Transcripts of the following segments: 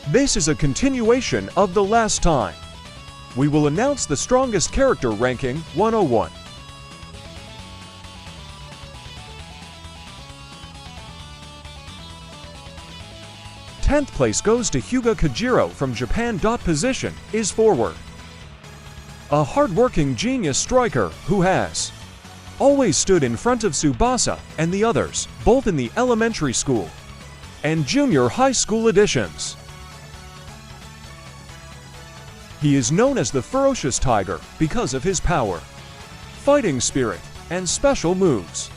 This is a continuation of the last time. We will announce the strongest character ranking 101. Tenth place goes to Hyuga Kojiro from Japan. Position is forward. A hard-working genius striker who has always stood in front of Tsubasa and the others, both in the elementary school and junior high school editions. He is known as the Ferocious Tiger because of his power, fighting spirit, and special moves.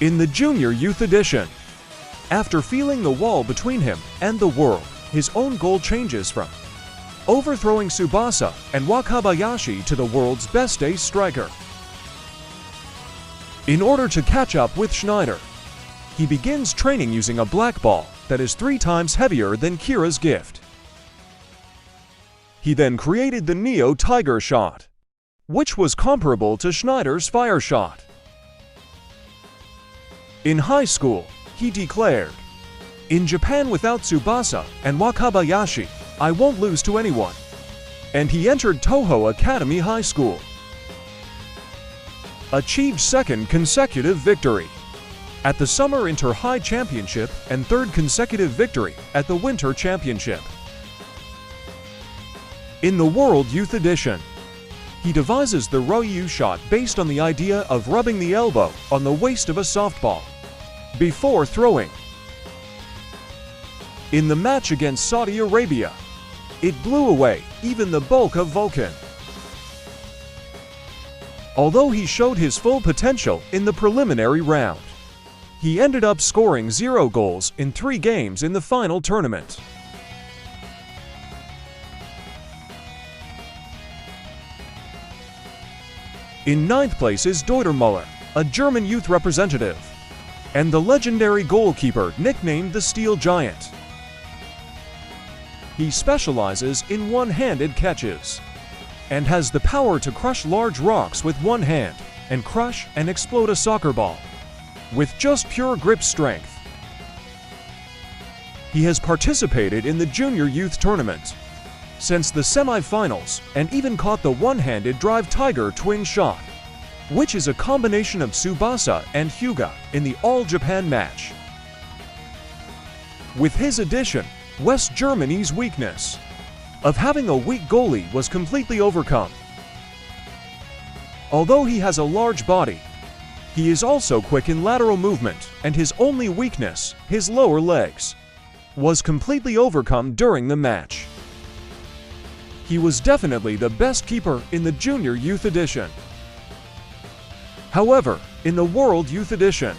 In the Junior Youth Edition, after feeling the wall between him and the world, his own goal changes from overthrowing Tsubasa and Wakabayashi to the world's best ace striker. In order to catch up with Schneider, he begins training using a black ball that is 3 times heavier than Kira's gift. He then created the Neo Tiger shot, which was comparable to Schneider's fire shot. In high school, he declared, "In Japan without Tsubasa and Wakabayashi, I won't lose to anyone." And he entered Toho Academy High School. Achieved second consecutive victory at the Summer Inter-High Championship and third consecutive victory at the Winter Championship. In the World Youth Edition, he devises the Ryu shot based on the idea of rubbing the elbow on the waist of a softball before throwing. In the match against Saudi Arabia, it blew away even the bulk of Vulcan. Although he showed his full potential in the preliminary round, he ended up scoring 0 goals in 3 games in the final tournament. In 9th place is Deuter Müller, a German youth representative, and the legendary goalkeeper nicknamed the Steel Giant. He specializes in one-handed catches and has the power to crush large rocks with one hand and crush and explode a soccer ball with just pure grip strength. He has participated in the Junior Youth Tournament since the semi-finals and even caught the one-handed Drive Tiger twin shot, which is a combination of Tsubasa and Hyuga in the All-Japan match. With his addition, West Germany's weakness of having a weak goalie was completely overcome. Although he has a large body, he is also quick in lateral movement, and his only weakness, his lower legs, was completely overcome during the match. He was definitely the best keeper in the Junior Youth Edition. However, in the World Youth Edition,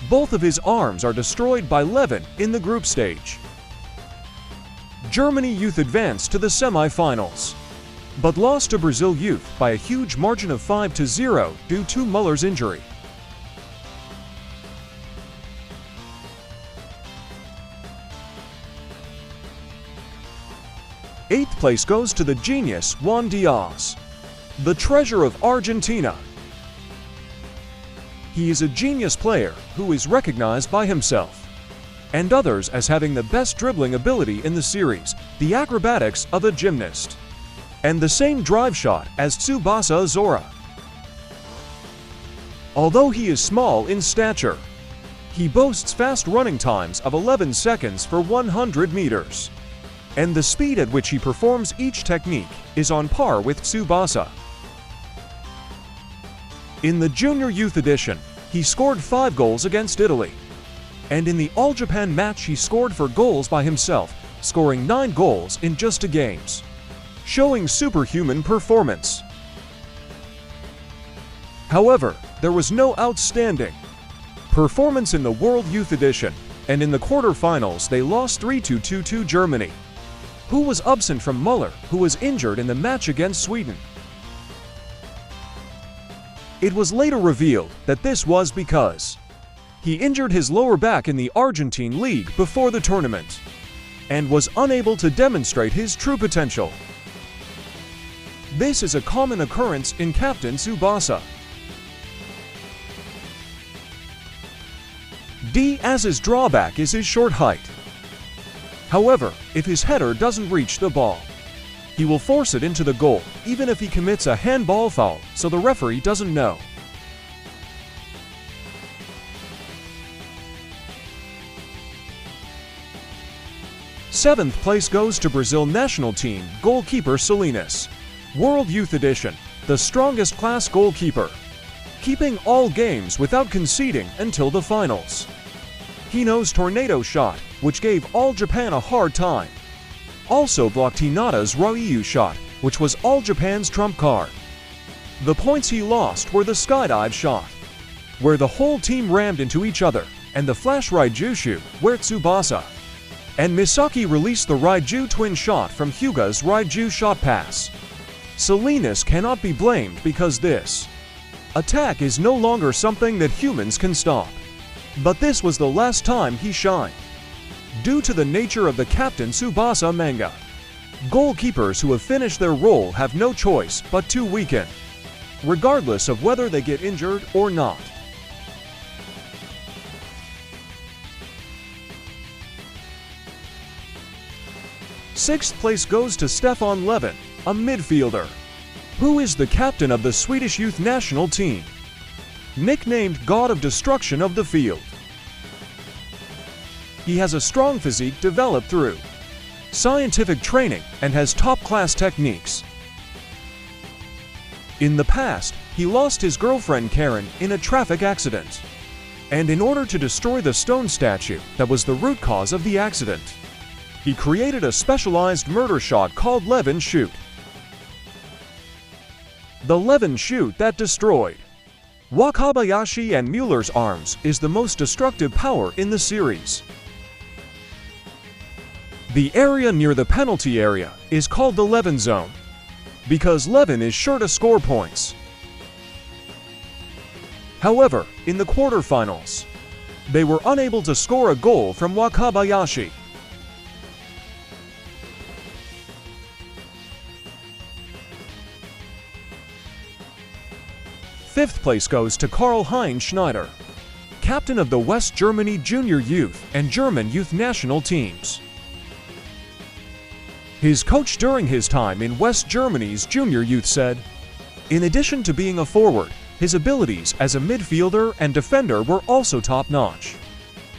both of his arms are destroyed by Levin in the group stage. Germany Youth advanced to the semi-finals, but lost to Brazil Youth by a huge margin of 5-0 due to Müller's injury. Eighth place goes to the genius Juan Diaz, the treasure of Argentina. He is a genius player who is recognized by himself and others as having the best dribbling ability in the series, the acrobatics of a gymnast, and the same drive shot as Tsubasa Azora. Although he is small in stature, he boasts fast running times of 11 seconds for 100 meters. And the speed at which he performs each technique is on par with Tsubasa. In the Junior Youth Edition, he scored 5 goals against Italy. And in the All-Japan match he scored 4 goals by himself, scoring 9 goals in just 2 games, showing superhuman performance. However, there was no outstanding performance in the World Youth Edition, and in the quarterfinals they lost 3-2 to Germany, who was absent from Müller, who was injured in the match against Sweden. It was later revealed that this was because he injured his lower back in the Argentine League before the tournament and was unable to demonstrate his true potential. This is a common occurrence in Captain Tsubasa. Diaz's drawback is his short height. However, if his header doesn't reach the ball, he will force it into the goal, even if he commits a handball foul, so the referee doesn't know. Seventh place goes to Brazil national team goalkeeper Salinas. World Youth Edition, the strongest class goalkeeper, keeping all games without conceding until the finals. He knows tornado shot, which gave all Japan a hard time. Also blocked Hinata's Ryu shot, which was all Japan's trump card. The points he lost were the skydive shot, where the whole team rammed into each other, and the flash Raijushu, where Tsubasa and Misaki released the Raiju twin shot from Hyuga's Raiju shot pass. Salinas cannot be blamed because this attack is no longer something that humans can stop. But this was the last time he shined. Due to the nature of the Captain Tsubasa manga, goalkeepers who have finished their role have no choice but to weaken, regardless of whether they get injured or not. Sixth place goes to Stefan Levin, a midfielder, who is the captain of the Swedish youth national team, nicknamed God of Destruction of the Field. He has a strong physique developed through scientific training and has top-class techniques. In the past, he lost his girlfriend Karen in a traffic accident, and in order to destroy the stone statue that was the root cause of the accident, he created a specialized murder shot called Levin Shoot. The Levin Shoot that destroyed Wakabayashi and Mueller's arms is the most destructive power in the series. The area near the penalty area is called the Levin Zone, because Levin is sure to score points. However, in the quarterfinals, they were unable to score a goal from Wakabayashi. Fifth place goes to Karl-Heinz Schneider, captain of the West Germany junior youth and German youth national teams. His coach during his time in West Germany's junior youth said, in addition to being a forward, his abilities as a midfielder and defender were also top-notch,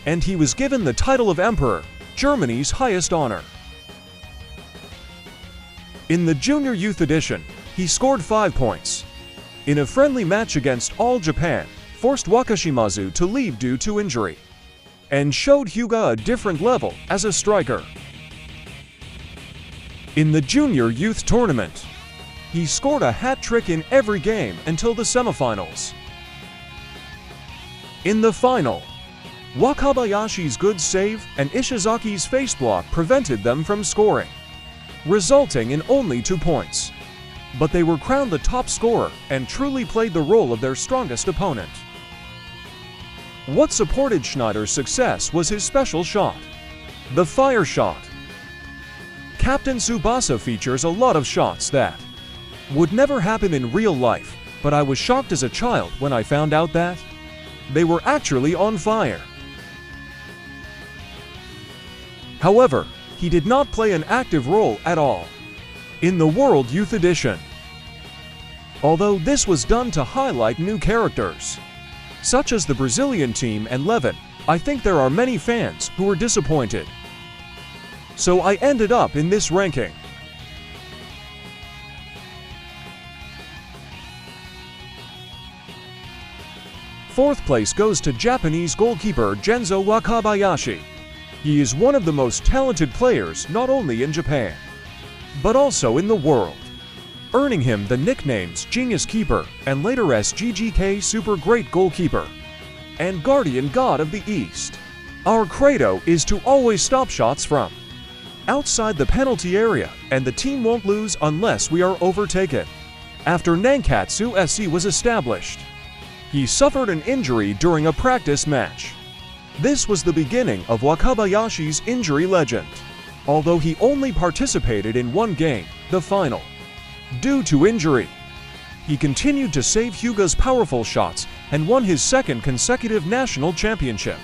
and he was given the title of Emperor, Germany's highest honor. In the junior youth edition, he scored 5 points. In a friendly match against All Japan, forced Wakashimazu to leave due to injury, and showed Hyuga a different level as a striker. In the junior youth tournament, he scored a hat-trick in every game until the semifinals. In the final, Wakabayashi's good save and Ishizaki's face block prevented them from scoring, resulting in only 2 points. But they were crowned the top scorer and truly played the role of their strongest opponent. What supported Schneider's success was his special shot, the fire shot. Captain Tsubasa features a lot of shots that would never happen in real life, but I was shocked as a child when I found out that they were actually on fire. However, he did not play an active role at all in the World Youth Edition, although this was done to highlight new characters, such as the Brazilian team and Levin. I think there are many fans who were disappointed. So I ended up in this ranking. Fourth place goes to Japanese goalkeeper Genzo Wakabayashi. He is one of the most talented players not only in Japan, but also in the world, earning him the nicknames Genius Keeper and later SGGK Super Great Goalkeeper and Guardian God of the East. Our credo is to always stop shots from outside the penalty area, and the team won't lose unless we are overtaken. After Nankatsu SC was established, he suffered an injury during a practice match. This was the beginning of Wakabayashi's injury legend, although he only participated in one game, the final. Due to injury, he continued to save Hyuga's powerful shots and won his second consecutive national championship.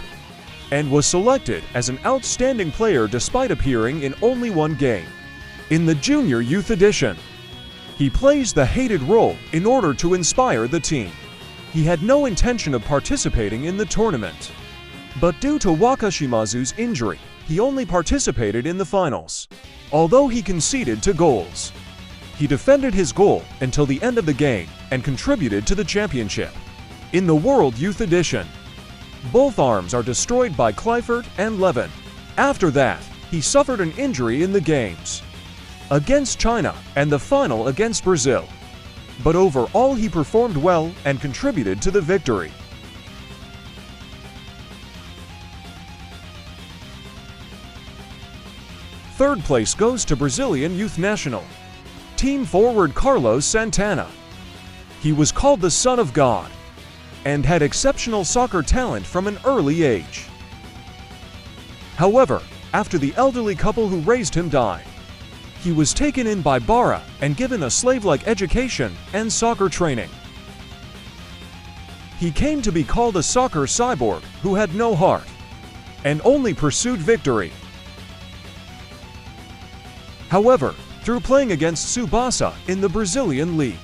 and was selected as an outstanding player despite appearing in only one game. In the Junior Youth Edition, he plays the hated role in order to inspire the team. He had no intention of participating in the tournament, but due to Wakashimazu's injury, he only participated in the finals. Although he conceded to goals, he defended his goal until the end of the game and contributed to the championship. In the World Youth Edition, both arms are destroyed by Clifford and Levin. After that, he suffered an injury in the games against China and the final against Brazil. But overall he performed well and contributed to the victory. Third place goes to Brazilian youth national team forward Carlos Santana. He was called the Son of God and had exceptional soccer talent from an early age. However, after the elderly couple who raised him died, he was taken in by Bara and given a slave-like education and soccer training. He came to be called a soccer cyborg who had no heart and only pursued victory. However, through playing against Tsubasa in the Brazilian league,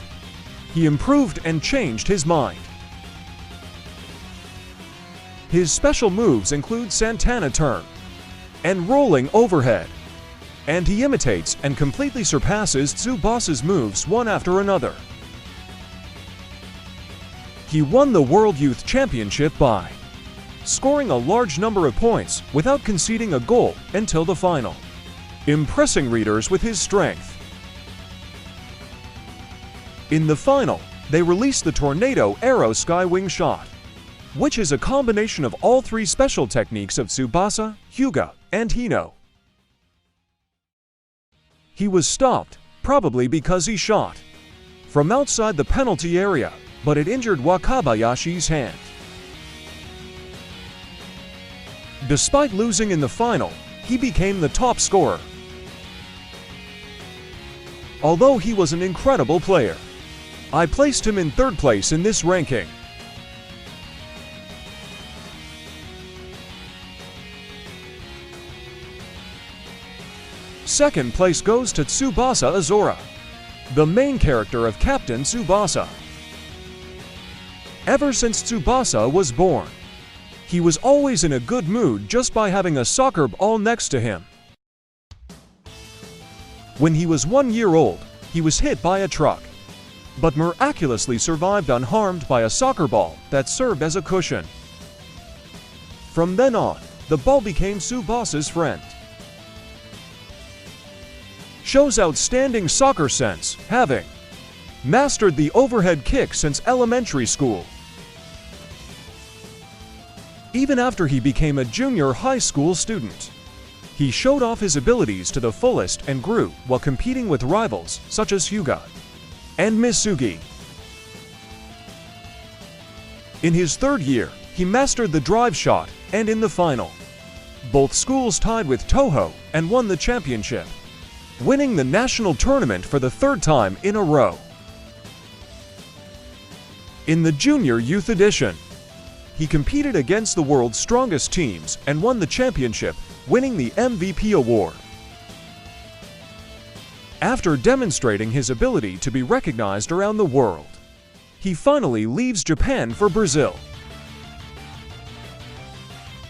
he improved and changed his mind. His special moves include Santana turn and rolling overhead, and he imitates and completely surpasses Tsubasa's moves one after another. He won the World Youth Championship by scoring a large number of points without conceding a goal until the final, impressing readers with his strength. In the final, they released the Tornado Arrow Skywing Shot, which is a combination of all three special techniques of Tsubasa, Hyuga, and Hino. He was stopped, probably because he shot from outside the penalty area, but it injured Wakabayashi's hand. Despite losing in the final, he became the top scorer. Although he was an incredible player, I placed him in third place in this ranking. Second place goes to Tsubasa Azora, the main character of Captain Tsubasa. Ever since Tsubasa was born, he was always in a good mood just by having a soccer ball next to him. When he was 1 year old, he was hit by a truck, but miraculously survived unharmed by a soccer ball that served as a cushion. From then on, the ball became Tsubasa's friend. Shows outstanding soccer sense, having mastered the overhead kick since elementary school. Even after he became a junior high school student, he showed off his abilities to the fullest and grew while competing with rivals such as Hyuga and Misugi. In his third year, he mastered the drive shot, and in the final, both schools tied with Toho and won the championship, winning the national tournament for the third time in a row. In the Junior Youth Edition, he competed against the world's strongest teams and won the championship, winning the MVP award. After demonstrating his ability to be recognized around the world, he finally leaves Japan for Brazil.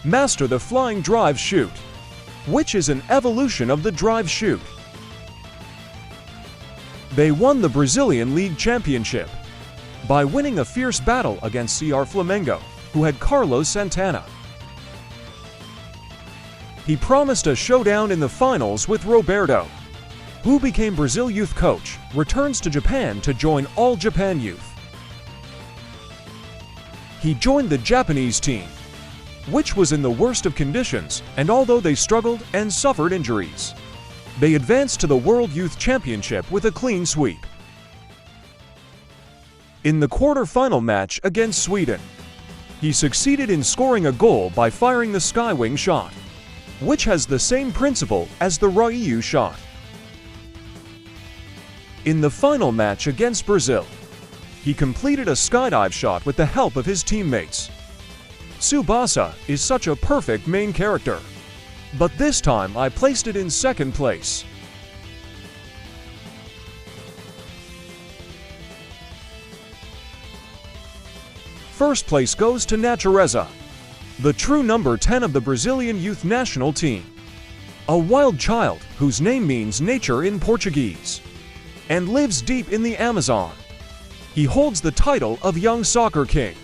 Master the flying drive shoot, which is an evolution of the drive shoot. They won the Brazilian League Championship by winning a fierce battle against CR Flamengo, who had Carlos Santana. He promised a showdown in the finals with Roberto, who became Brazil youth coach, returns to Japan to join All Japan Youth. He joined the Japanese team, which was in the worst of conditions, and although they struggled and suffered injuries, they advanced to the World Youth Championship with a clean sweep. In the quarter-final match against Sweden, he succeeded in scoring a goal by firing the Skywing shot, which has the same principle as the Ryu shot. In the final match against Brazil, he completed a skydive shot with the help of his teammates. Tsubasa is such a perfect main character. But this time I placed it in second place. First place goes to Natureza, the true number 10 of the Brazilian youth national team. A wild child whose name means nature in Portuguese, and lives deep in the Amazon. He holds the title of Young Soccer King.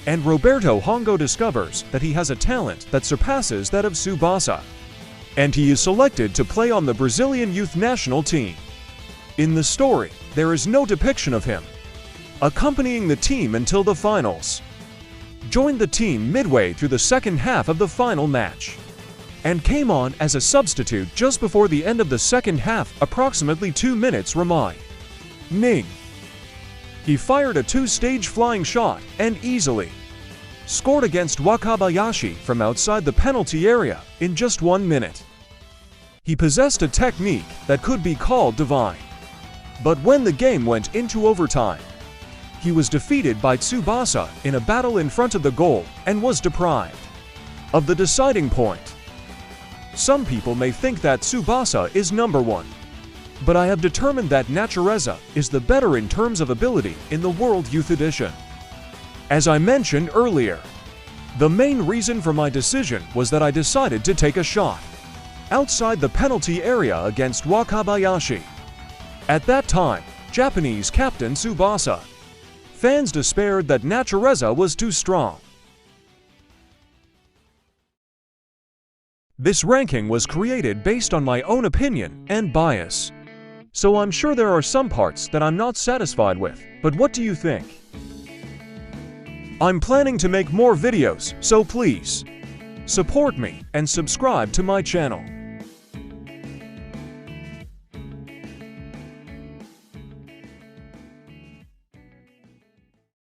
And Roberto Hongo discovers that he has a talent that surpasses that of Tsubasa. And he is selected to play on the Brazilian youth national team. In the story, there is no depiction of him accompanying the team until the finals. Joined the team midway through the second half of the final match, and came on as a substitute just before the end of the second half, approximately 2 minutes remain. Ning. He fired a 2-stage flying shot and easily scored against Wakabayashi from outside the penalty area in just 1 minute. He possessed a technique that could be called divine. But when the game went into overtime, he was defeated by Tsubasa in a battle in front of the goal and was deprived of the deciding point. Some people may think that Tsubasa is number 1, but I have determined that Natureza is the better in terms of ability in the World Youth Edition. As I mentioned earlier, the main reason for my decision was that I decided to take a shot outside the penalty area against Wakabayashi. At that time, Japanese Captain Tsubasa. Fans despaired that Natureza was too strong. This ranking was created based on my own opinion and bias. So I'm sure there are some parts that I'm not satisfied with, but what do you think? I'm planning to make more videos, so please support me and subscribe to my channel.